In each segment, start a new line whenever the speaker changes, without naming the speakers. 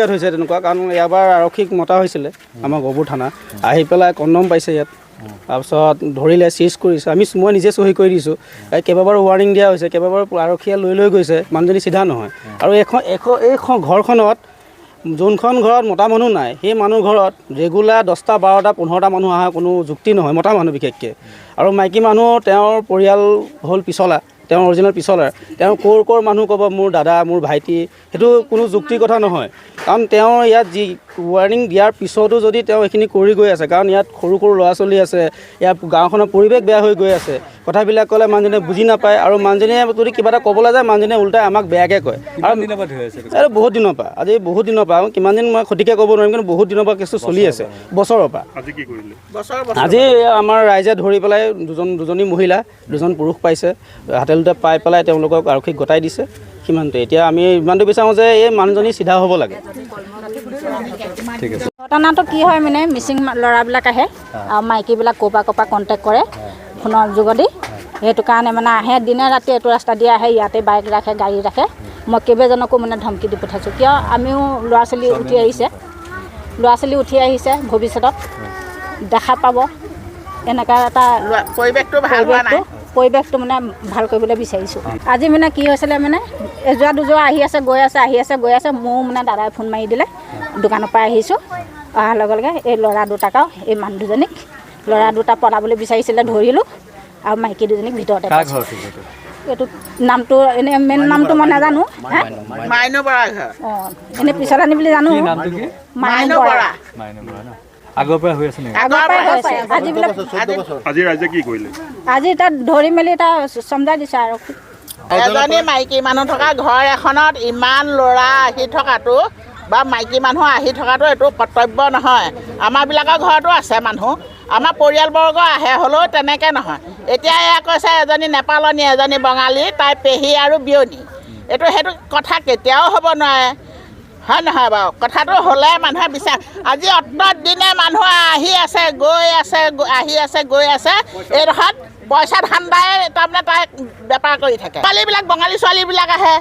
ইয়াত হৈছে তেনেকুৱা কাৰণ এবাৰ আৰক্ষীক মতা হৈছিলে আমাৰ গহপুৰ থানা আহি পেলাই কণ্ডম পাইছে ইয়াত তাৰপিছত ধৰিলে চিজ কৰিছে মই নিজে চহী কৰি দিছোঁ কেইবাবাৰো ৱাৰ্ণিং দিয়া হৈছে কেইবাবাৰো আৰক্ষীয়ে লৈ গৈছে মানুহজনী চিধা নহয় আৰু এইখন ঘৰখনত যোনখন ঘৰত মতা মানুহ নাই সেই মানুহ ঘৰত ৰেগুলাৰ 10টা 12টা 15টা মানুহ অহা কোনো যুক্তি নহয় মতা মানুহ বিশেষকৈ আৰু মাইকী মানুহ তেওঁৰ পৰিয়াল হ'ল পিছলা তেওঁ অৰিজিনেল পিছলাৰ তেওঁ ক'ৰ মানুহ ক'ব মোৰ দাদা মোৰ ভাইটি সেইটো কোনো যুক্তিৰ কথা নহয় কাৰণ তেওঁ ইয়াত যি ৱাৰ্ণিং দিয়াৰ পিছতো যদি তেওঁ এইখিনি কৰি গৈ আছে কাৰণ ইয়াত সৰু ল'ৰা ছোৱালী আছে ইয়াত গাঁওখনৰ পৰিৱেশ বেয়া হৈ গৈ আছে কথাবিলাক ক'লে মানুহজনে বুজি নাপায় আৰু মানুহজনীয়ে যদি কিবা এটা ক'বলৈ যায় মানুহজনীয়ে ওলটাই আমাক বেয়াকৈ কয় আৰু এইটো বহুত দিনৰ পৰা আজি বহুত দিনৰ পৰা কিমান দিন মই সঠিককৈ ক'ব নোৱাৰিম কিন্তু বহুত দিনৰ পৰা কেছটো চলি আছে বছৰৰ পৰা আজি আমাৰ ৰাইজে ধৰি পেলাই দুজনী মহিলা দুজন পুৰুষ পাইছে হাতে লোতে পাই পেলাই তেওঁলোকক আৰক্ষীক গতাই দিছে সিমানটো এতিয়া আমি ইমানটো বিচাৰোঁ যে এই মানুহজনী চিধা হ'ব লাগে ঠিক আছে
ঘটনাটো কি হয় মানে মিচিং ল'ৰাবিলাক আহে আৰু মাইকীবিলাক ক'ৰপৰা কণ্টেক্ট কৰে ফোনৰ যোগেদি সেইটো কাৰণে মানে আহে দিনে ৰাতি এইটো ৰাস্তা দি আহে ইয়াতে বাইক ৰাখে গাড়ী ৰাখে মই কেইবাজনকো মানে ধমকি দি পঠাইছোঁ কিয় আমিও ল'ৰা ছোৱালী উঠি আহিছে ভৱিষ্যতত দেখা পাব এনেকুৱা এটা পৰিৱেশটো মানে ভাল কৰিবলৈ বিচাৰিছোঁ আজি মানে কি হৈছিলে মানে এযোৰা দুযোৰা আহি আছে গৈ আছে মোৰ মানে দাদাই ফোন মাৰি দিলে দোকানৰ পৰা আহিছোঁ অহাৰ লগে লগে এই ল'ৰা দুটাকাও এই মানুহ দুজনীক ল'ৰা দুটা পলাবলৈ বিচাৰিছিলে ধৰিলোঁ আৰু মাইকী দুজনীক ভিতৰতে এইটো নামটো এনে মেইন নামটো মই নাজানো এনে পিছত আনি বুলি জানো
আগৰ পৰা হৈ আছে নেকি আজি ৰাইজে কি কৰিলে
আজি তাত ধৰি মেলি তাত সমজাই দিছে আৰু
এজনী মাইকী মানুহ থকা ঘৰ এখনত ইমান ল'ৰা আহি থকাটো বা মাইকী মানুহ আহি থকাটো এইটো কৰ্তব্য নহয় আমাৰবিলাকৰ ঘৰতো আছে মানুহ আমাৰ পৰিয়ালবৰ্গ আহে হ'লেও তেনেকৈ নহয় এতিয়া এয়া কৈছে এজনী নেপালনী এজনী বঙালী তাই পেহী আৰু বিয়নী সেইটো কথা কেতিয়াও হ'ব নোৱাৰে হয় নহয় বাৰু কথাটো হ'লে মানুহে বিচাৰ আজি অত দিনে মানুহ আহি আছে গৈ আছে এইডোখৰত পইচা ধান্দাই তাৰমানে তাই বেপাৰ কৰি থাকে ছোৱালীবিলাক বঙালী ছোৱালীবিলাক আহে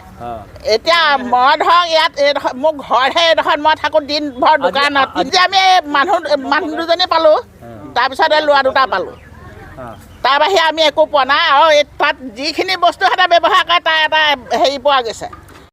এতিয়া মই ধৰক ইয়াত এইডোখৰ মোৰ ঘৰহে এইডোখৰত মই থাকোঁ দিনভৰ দোকানত এতিয়া আমি মানুহ দুজনী পালোঁ তাৰপিছত এই ল'ৰা দুটা পালোঁ তাৰ বাহিৰে আমি একো পোৱা নাই আৰু তাত যিখিনি বস্তু সিহঁতে ব্যৱহাৰ কৰে তাৰ এটা হেৰি পোৱা গৈছে